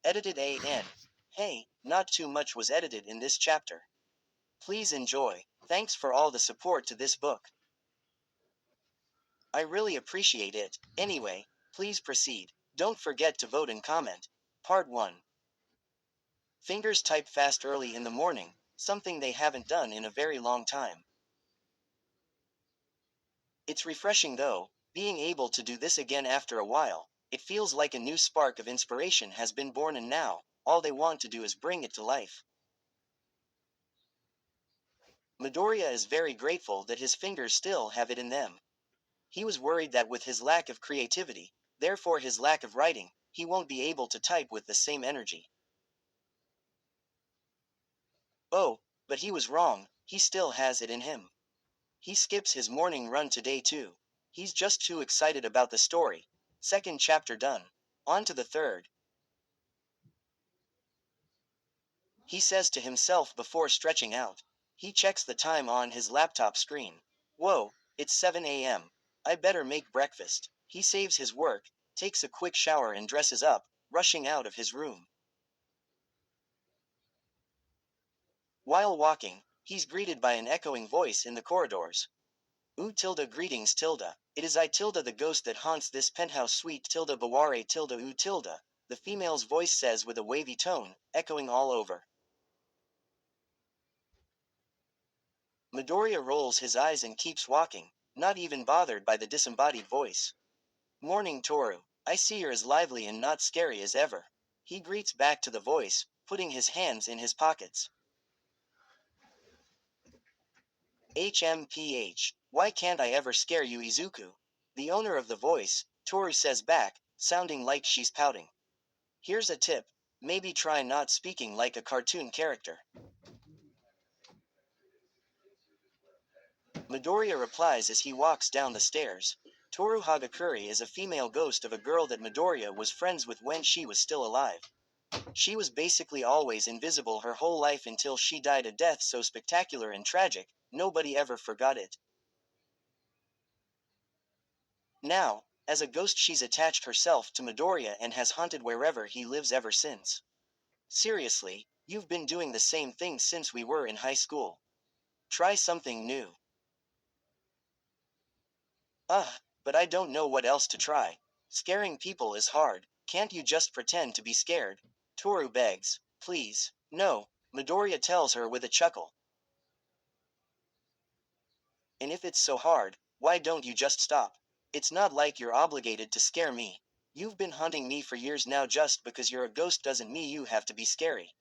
Edited AN. Hey, not too much was edited in this chapter. Please enjoy. Thanks for all the support to this book. I really appreciate it. Anyway, please proceed. Don't forget to vote and comment. Part 1. Fingers type fast early in the morning, something they haven't done in a very long time. It's refreshing though, being able to do this again after a while. It feels like a new spark of inspiration has been born, and now, all they want to do is bring it to life. Midoriya is very grateful that his fingers still have it in them. He was worried that with his lack of creativity, therefore his lack of writing, he won't be able to type with the same energy. Oh, but he was wrong, he still has it in him. He skips his morning run today too. He's just too excited about the story. Second chapter done. On to the third. He says to himself before stretching out. He checks the time on his laptop screen. Whoa, it's 7 a.m. I better make breakfast. He saves his work, takes a quick shower and dresses up, rushing out of his room. While walking, he's greeted by an echoing voice in the corridors. Ooh tilde greetings tilde. It is I tilde the ghost that haunts this penthouse suite tilde baware tilde ooh tilde. The female's voice says with a wavy tone, echoing all over. Midoriya rolls his eyes and keeps walking, not even bothered by the disembodied voice. Morning Toru, I see you're as lively and not scary as ever. He greets back to the voice, putting his hands in his pockets. HMPH, why can't I ever scare you Izuku? The owner of the voice, Toru says back, sounding like she's pouting. Here's a tip, maybe try not speaking like a cartoon character. Midoriya replies as he walks down the stairs. Toru Hagakure is a female ghost of a girl that Midoriya was friends with when she was still alive. She was basically always invisible her whole life until she died a death so spectacular and tragic, nobody ever forgot it. Now, as a ghost she's attached herself to Midoriya and has haunted wherever he lives ever since. Seriously, you've been doing the same thing since we were in high school. Try something new. But I don't know what else to try. Scaring people is hard, can't you just pretend to be scared? Toru begs. Please. No, Midoriya tells her with a chuckle. And if it's so hard, why don't you just stop? It's not like you're obligated to scare me. You've been hunting me for years now. Just because you're a ghost doesn't mean you have to be scary.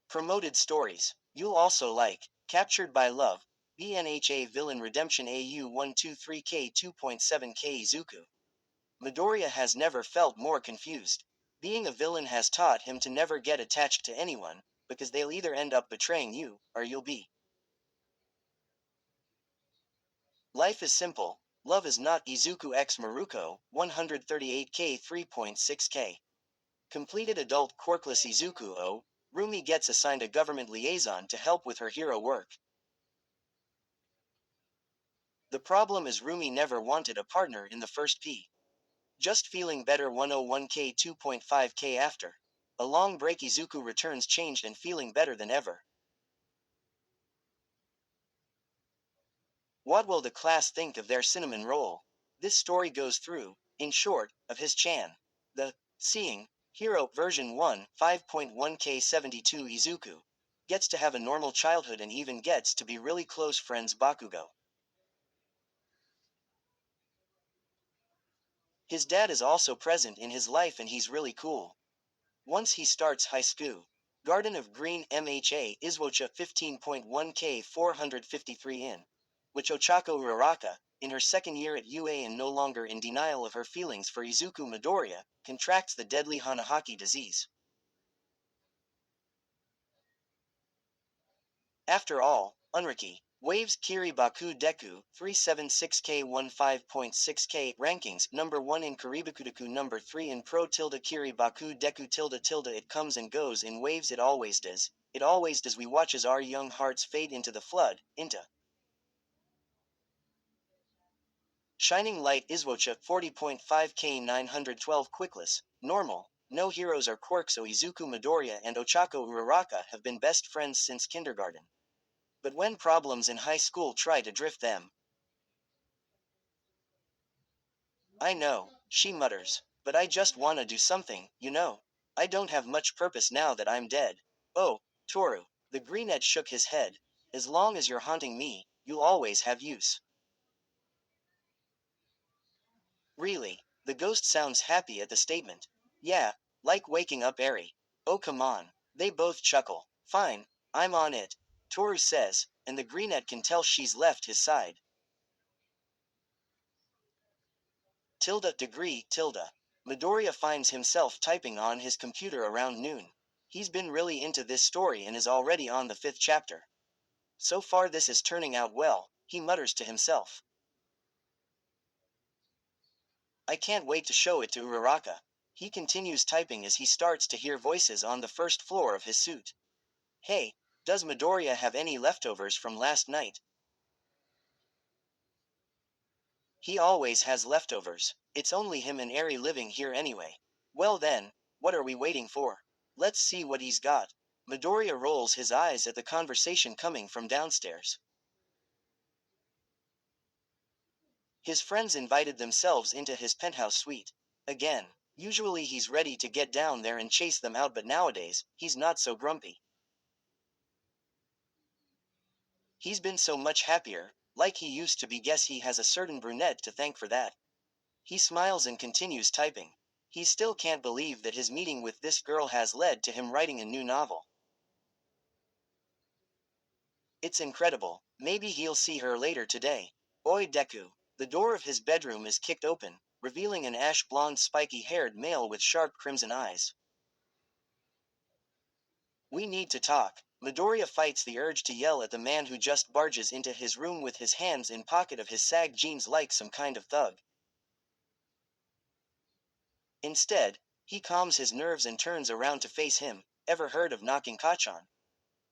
Promoted stories. You'll also like Captured by Love, BNHA Villain Redemption AU 123K 2.7K Izuku. Midoriya has never felt more confused. Being a villain has taught him to never get attached to anyone, because they'll either end up betraying you, or you'll be. Life is simple. Love is not Izuku x Maruko, 138K 3.6K. Completed adult quirkless Izuku O. Rumi gets assigned a government liaison to help with her hero work. The problem is Rumi never wanted a partner in the first P. Just feeling better 101K 2.5K after. A long break Izuku returns changed and feeling better than ever. What will the class think of their cinnamon roll? This story goes through, in short, of his Chan. The Seeing Hero version 1 5.1K 72 Izuku gets to have a normal childhood and even gets to be really close friends Bakugo. His dad is also present in his life and he's really cool. Once he starts high school, Garden of Green MHA Iswocha 15.1K 453 in, which Ochako Uraraka, in her second year at UA and no longer in denial of her feelings for Izuku Midoriya, contracts the deadly Hanahaki disease. After all, Unriki, Waves Kiri Baku Deku 376K 15.6K rankings number 1 in Karibakudeku number 3 in Pro tilde Kiri Baku Deku tilde tilde it comes and goes in waves it always does we watch as our young hearts fade into the flood, into Shining Light Izwocha 40.5k 912 Quickless. Normal. No heroes or quirks. Izuku Midoriya and Ochako Uraraka have been best friends since kindergarten. But when problems in high school try to drift them, I know, she mutters, but I just wanna do something, you know. I don't have much purpose now that I'm dead. Oh, Toru. The greenette shook his head. As long as you're haunting me, you'll always have use. Really? The ghost sounds happy at the statement. Yeah, like waking up Eri. Oh come on. They both chuckle. Fine, I'm on it. Toru says, and the greenette can tell she's left his side. Tilde degree tilde. Midoriya finds himself typing on his computer around noon. He's been really into this story and is already on the 5th chapter. So far this is turning out well, he mutters to himself. I can't wait to show it to Uraraka. He continues typing as he starts to hear voices on the first floor of his suit. Hey, does Midoriya have any leftovers from last night? He always has leftovers. It's only him and Eri living here anyway. Well then, what are we waiting for? Let's see what he's got. Midoriya rolls his eyes at the conversation coming from downstairs. His friends invited themselves into his penthouse suite. Again. Usually he's ready to get down there and chase them out, but nowadays, he's not so grumpy. He's been so much happier, like he used to be. Guess he has a certain brunette to thank for that. He smiles and continues typing. He still can't believe that his meeting with this girl has led to him writing a new novel. It's incredible. Maybe he'll see her later today. Oi Deku. The door of his bedroom is kicked open, revealing an ash-blonde spiky-haired male with sharp crimson eyes. We need to talk. Midoriya fights the urge to yell at the man who just barges into his room with his hands in pocket of his sag jeans like some kind of thug. Instead, he calms his nerves and turns around to face him. Ever heard of knocking Kachan?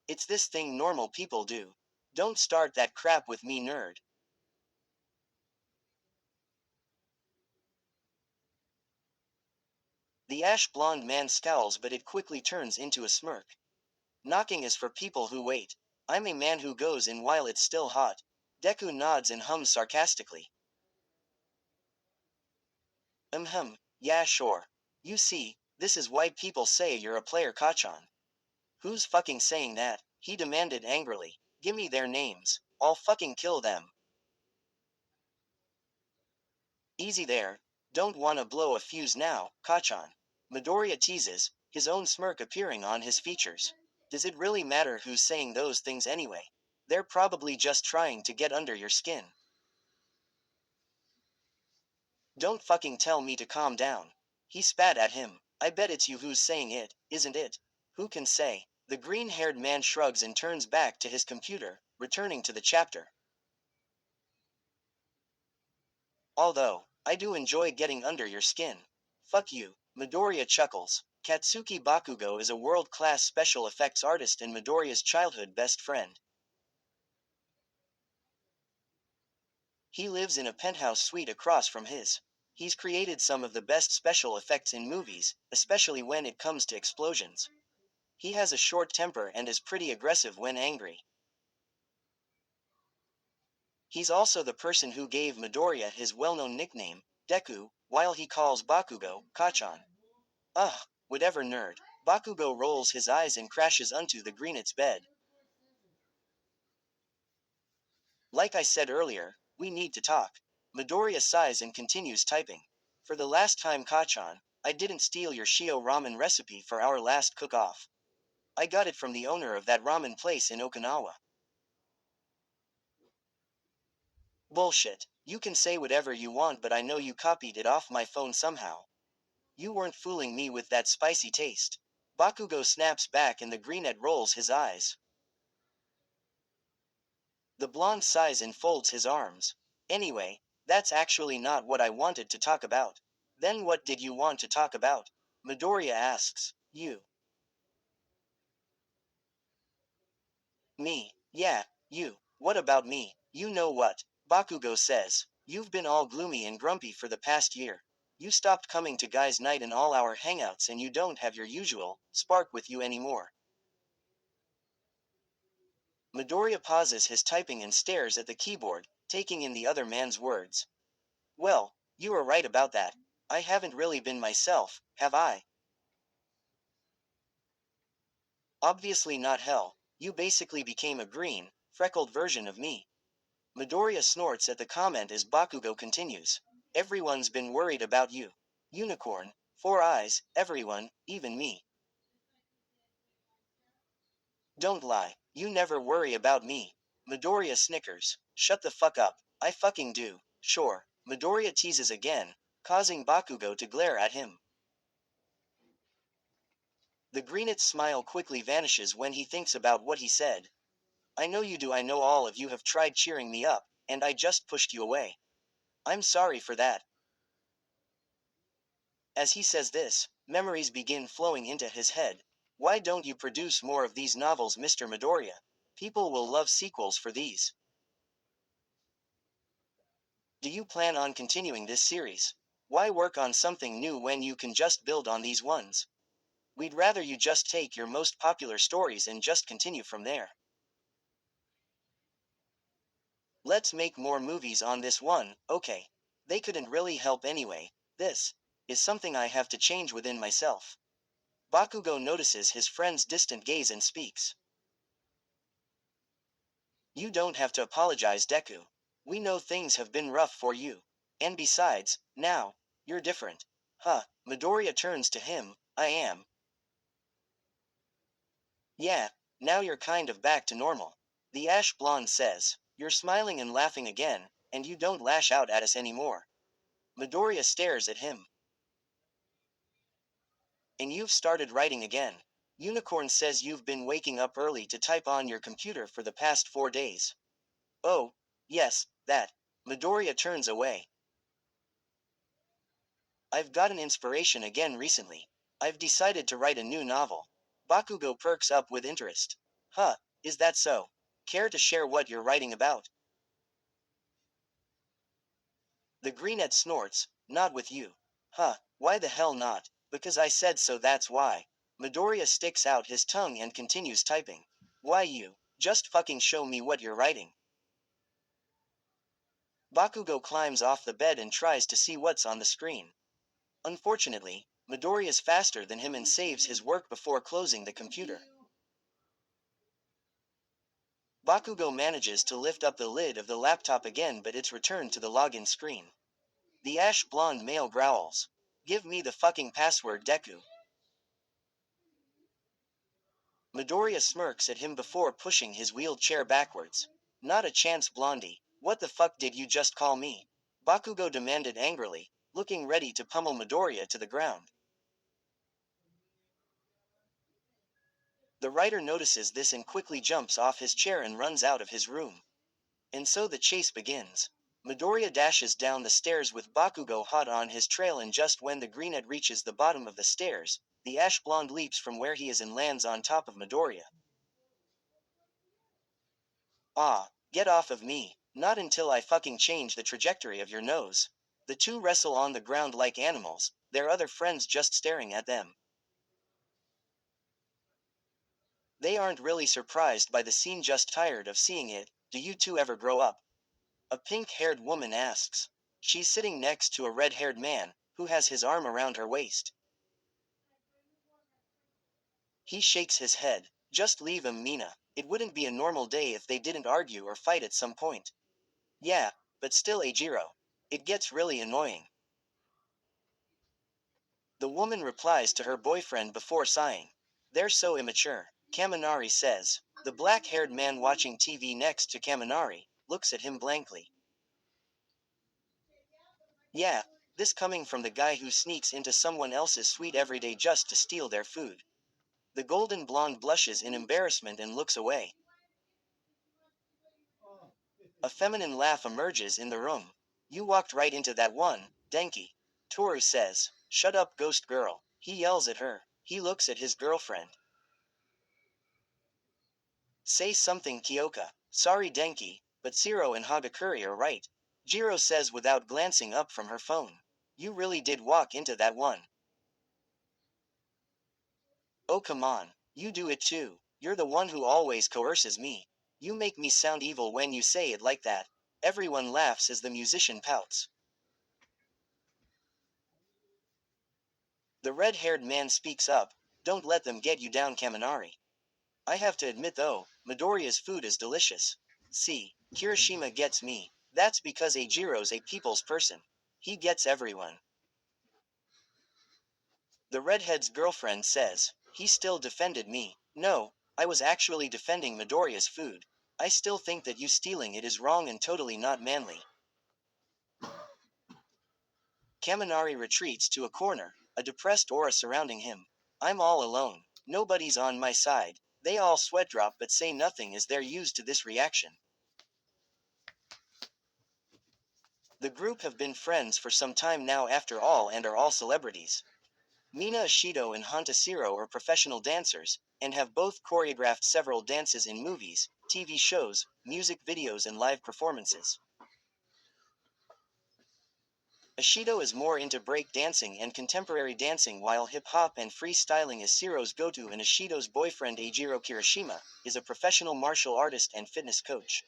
It's this thing normal people do. Don't start that crap with me, nerd. The ash-blonde man scowls, but it quickly turns into a smirk. Knocking is for people who wait. I'm a man who goes in while it's still hot. Deku nods and hums sarcastically. Yeah sure. You see, this is why people say you're a player, Kachan. Who's fucking saying that? He demanded angrily. Gimme their names. I'll fucking kill them. Easy there. Don't wanna blow a fuse now, Kachan. Midoriya teases, his own smirk appearing on his features. Does it really matter who's saying those things anyway? They're probably just trying to get under your skin. Don't fucking tell me to calm down. He spat at him. I bet it's you who's saying it, isn't it? Who can say? The green-haired man shrugs and turns back to his computer, returning to the chapter. Although, I do enjoy getting under your skin. Fuck you. Midoriya chuckles. Katsuki Bakugo is a world-class special effects artist and Midoriya's childhood best friend. He lives in a penthouse suite across from his. He's created some of the best special effects in movies, especially when it comes to explosions. He has a short temper and is pretty aggressive when angry. He's also the person who gave Midoriya his well-known nickname, Deku, while he calls Bakugo, Kachan. Ugh, whatever, nerd. Bakugo rolls his eyes and crashes onto the greenette's bed. Like I said earlier, we need to talk. Midoriya sighs and continues typing. For the last time, Kachan, I didn't steal your Shio ramen recipe for our last cook-off. I got it from the owner of that ramen place in Okinawa. Bullshit. You can say whatever you want, but I know you copied it off my phone somehow. You weren't fooling me with that spicy taste. Bakugo snaps back and the greenette rolls his eyes. The blonde sighs and folds his arms. Anyway, that's actually not what I wanted to talk about. Then what did you want to talk about? Midoriya asks. You. Me. Yeah, you. What about me? You know what? Bakugo says. You've been all gloomy and grumpy for the past year. You stopped coming to guys' night and all our hangouts and you don't have your usual spark with you anymore. Midoriya pauses his typing and stares at the keyboard, taking in the other man's words. Well, you are right about that. I haven't really been myself, have I? Obviously not hell. You basically became a green, freckled version of me. Midoriya snorts at the comment as Bakugo continues. Everyone's been worried about you. Unicorn, four eyes, everyone, even me. Don't lie, you never worry about me. Midoriya snickers. Shut the fuck up. I fucking do. Sure. Midoriya teases again, causing Bakugo to glare at him. The greenet's smile quickly vanishes when he thinks about what he said. I know you do. I know all of you have tried cheering me up, and I just pushed you away. I'm sorry for that. As he says this, memories begin flowing into his head. Why don't you produce more of these novels, Mr. Midoriya? People will love sequels for these. Do you plan on continuing this series? Why work on something new when you can just build on these ones? We'd rather you just take your most popular stories and just continue from there. Let's make more movies on this one, okay? They couldn't really help anyway. This is something I have to change within myself. Bakugo notices his friend's distant gaze and speaks. You don't have to apologize, Deku. We know things have been rough for you. And besides, now, you're different. Huh, Midoriya turns to him, I am. Yeah, now you're kind of back to normal. The ash blonde says, you're smiling and laughing again, and you don't lash out at us anymore. Midoriya stares at him. And you've started writing again. Unicorn says you've been waking up early to type on your computer for the past 4 days. Oh, yes, that. Midoriya turns away. I've got an inspiration again recently. I've decided to write a new novel. Bakugo perks up with interest. Huh, is that so? Care to share what you're writing about? The greenette snorts, not with you. Huh, why the hell not? Because I said so, that's why. Midoriya sticks out his tongue and continues typing. Why you? Just fucking show me what you're writing. Bakugo climbs off the bed and tries to see what's on the screen. Unfortunately, Midoriya is faster than him and saves his work before closing the computer. Bakugo manages to lift up the lid of the laptop again, but it's returned to the login screen. The ash blonde male growls. Give me the fucking password, Deku. Midoriya smirks at him before pushing his wheelchair backwards. Not a chance, Blondie. What the fuck did you just call me? Bakugo demanded angrily, looking ready to pummel Midoriya to the ground. The writer notices this and quickly jumps off his chair and runs out of his room. And so the chase begins. Midoriya dashes down the stairs with Bakugo hot on his trail, and just when the greenette reaches the bottom of the stairs, the ash blonde leaps from where he is and lands on top of Midoriya. Ah, get off of me. Not until I fucking change the trajectory of your nose. The two wrestle on the ground like animals, their other friends just staring at them. They aren't really surprised by the scene, just tired of seeing it. Do you two ever grow up? A pink-haired woman asks. She's sitting next to a red-haired man, who has his arm around her waist. He shakes his head. Just leave him, Mina. It wouldn't be a normal day if they didn't argue or fight at some point. Yeah, but still, Eijiro. It gets really annoying. The woman replies to her boyfriend before sighing. They're so immature, Kaminari says. The black-haired man watching TV next to Kaminari looks at him blankly. Yeah, this coming from the guy who sneaks into someone else's suite every day just to steal their food. The golden blonde blushes in embarrassment and looks away. A feminine laugh emerges in the room. You walked right into that one, Denki. Toru says. Shut up, ghost girl. He yells at her. He looks at his girlfriend. Say something, Kyoka. Sorry, Denki, but Shiro and Hagakure are right. Jiro says without glancing up from her phone. You really did walk into that one. Oh come on, you do it too. You're the one who always coerces me. You make me sound evil when you say it like that. Everyone laughs as the musician pouts. The red-haired man speaks up. Don't let them get you down, Kaminari. I have to admit though, Midoriya's food is delicious. See, Kirishima gets me. That's because Eijiro's a people's person. He gets everyone. The redhead's girlfriend says, he still defended me. No, I was actually defending Midoriya's food. I still think that you stealing it is wrong and totally not manly. Kaminari retreats to a corner, a depressed aura surrounding him. I'm all alone. Nobody's on my side. They all sweat drop but say nothing as they're used to this reaction. The group have been friends for some time now after all and are all celebrities. Mina Ashido and Hantasiro are professional dancers, and have both choreographed several dances in movies, TV shows, music videos and live performances. Ashido is more into break dancing and contemporary dancing while hip-hop and freestyling is Siro's go-to, and Ashido's boyfriend Eijiro Kirishima is a professional martial artist and fitness coach.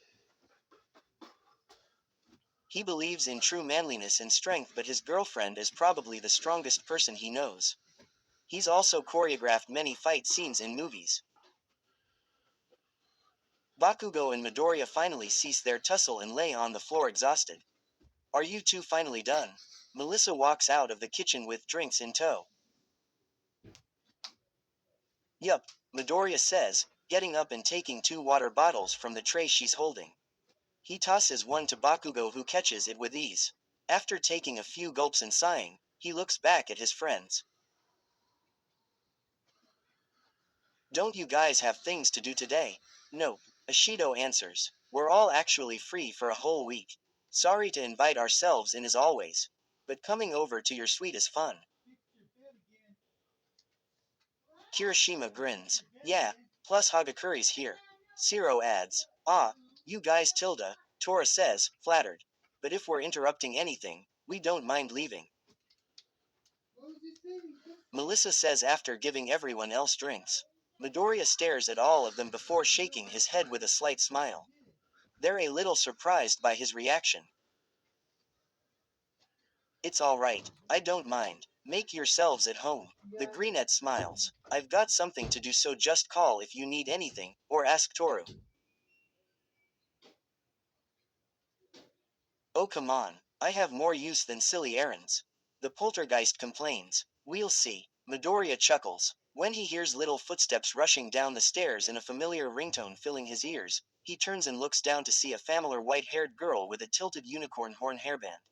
He believes in true manliness and strength, but his girlfriend is probably the strongest person he knows. He's also choreographed many fight scenes in movies. Bakugo and Midoriya finally cease their tussle and lay on the floor exhausted. Are you two finally done? Melissa walks out of the kitchen with drinks in tow. Yup, Midoriya says, getting up and taking 2 water bottles from the tray she's holding. He tosses one to Bakugo, who catches it with ease. After taking a few gulps and sighing, he looks back at his friends. Don't you guys have things to do today? No, Ashido answers. We're all actually free for a whole week. Sorry to invite ourselves in as always. But coming over to your suite is fun. Kirishima grins. Yeah, plus Hagakuri's here. Siro adds. Ah, you guys tilde, Tora says, flattered. But if we're interrupting anything, we don't mind leaving. Melissa says after giving everyone else drinks. Midoriya stares at all of them before shaking his head with a slight smile. They're a little surprised by his reaction. It's alright, I don't mind. Make yourselves at home. The Greenette smiles. I've got something to do, so just call if you need anything, or ask Toru. Oh come on, I have more use than silly errands. The poltergeist complains. We'll see. Midoriya chuckles. When he hears little footsteps rushing down the stairs and a familiar ringtone filling his ears, he turns and looks down to see a familiar white-haired girl with a tilted unicorn horn hairband.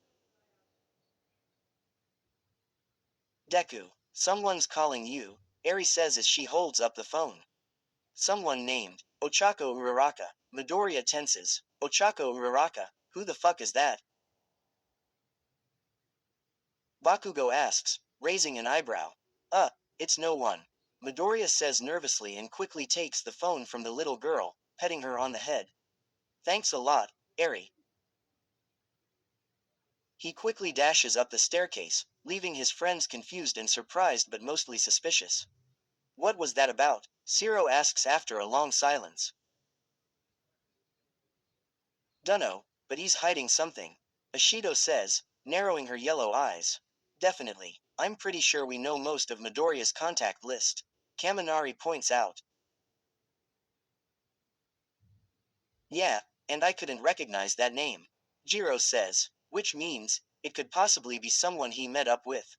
Deku, someone's calling you, Eri says as she holds up the phone. Someone named Ochako Uraraka. Midoriya tenses. Ochako Uraraka, who the fuck is that? Bakugo asks, raising an eyebrow. It's no one. Midoriya says nervously and quickly takes the phone from the little girl, petting her on the head. Thanks a lot, Eri. He quickly dashes up the staircase, leaving his friends confused and surprised but mostly suspicious. What was that about? Siro asks after a long silence. Dunno, but he's hiding something. Ashido says, narrowing her yellow eyes. Definitely, I'm pretty sure we know most of Midoriya's contact list. Kaminari points out. Yeah, and I couldn't recognize that name. Jiro says, which means, it could possibly be someone he met up with.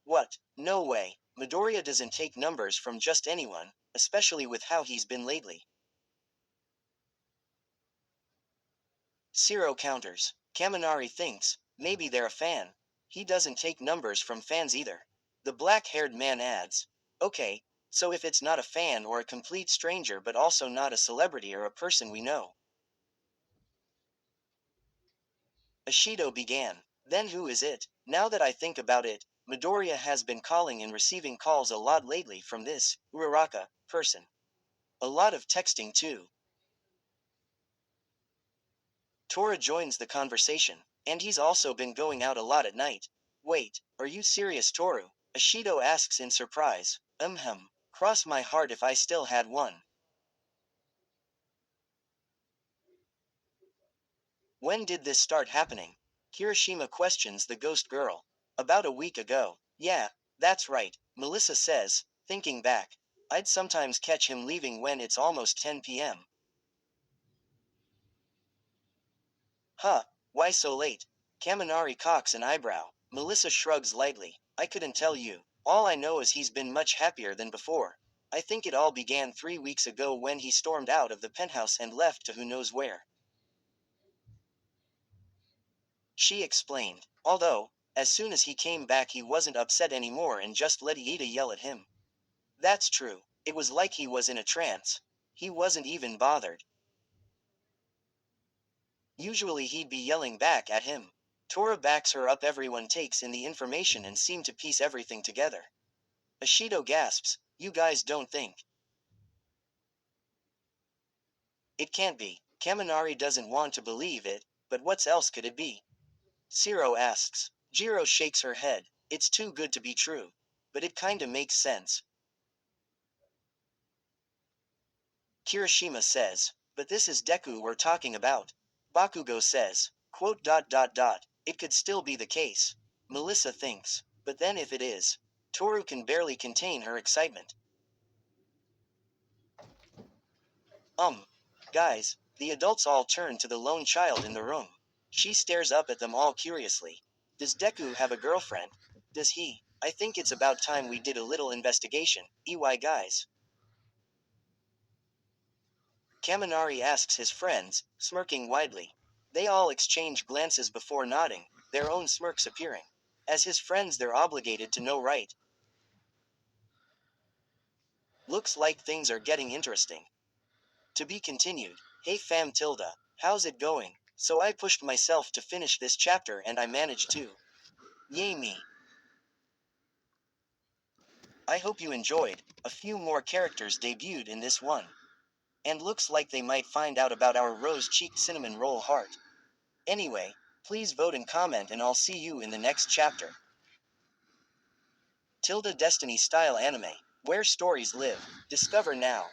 What? No way. Midoriya doesn't take numbers from just anyone, especially with how he's been lately. Siro counters. Kaminari thinks, maybe they're a fan. He doesn't take numbers from fans either. The black-haired man adds, okay, so if it's not a fan or a complete stranger but also not a celebrity or a person we know. Ashido began. Then who is it? Now that I think about it, Midoriya has been calling and receiving calls a lot lately from this Uraraka person. A lot of texting too. Tora joins the conversation. And he's also been going out a lot at night. Wait, are you serious, Toru? Ashido asks in surprise. Cross my heart if I still had one. When did this start happening? Kirishima questions the ghost girl. About a week ago. Yeah, that's right, Melissa says, thinking back. I'd sometimes catch him leaving when it's almost 10 p.m. Huh, why so late? Kaminari cocks an eyebrow. Melissa shrugs lightly. I couldn't tell you. All I know is he's been much happier than before. I think it all began 3 weeks ago when he stormed out of the penthouse and left to who knows where. She explained. Although, as soon as he came back he wasn't upset anymore and just let Iida yell at him. That's true. It was like he was in a trance. He wasn't even bothered. Usually he'd be yelling back at him. Tora backs her up. Everyone takes in the information and seem to piece everything together. Ashido gasps, you guys don't think it can't be. Kaminari doesn't want to believe it, but what else could it be? Shiro asks. Jiro shakes her head. It's too good to be true. But it kinda makes sense. Kirishima says. But this is Deku we're talking about. Bakugo says. Quote. It could still be the case. Melissa thinks. But then if it is. Toru can barely contain her excitement. Guys, the adults all turn to the lone child in the room. She stares up at them all curiously. Does Deku have a girlfriend? Does he? I think it's about time we did a little investigation, EY guys. Kaminari asks his friends, smirking widely. They all exchange glances before nodding, their own smirks appearing. As his friends they're obligated to know, right? Looks like things are getting interesting. To be continued. Hey fam tilde, how's it going? So I pushed myself to finish this chapter and I managed to. Yay me. I hope you enjoyed. A few more characters debuted in this one. And looks like they might find out about our rose-cheeked cinnamon roll heart. Anyway, please vote and comment and I'll see you in the next chapter. Tilda Destiny style anime. Where stories live. Discover now.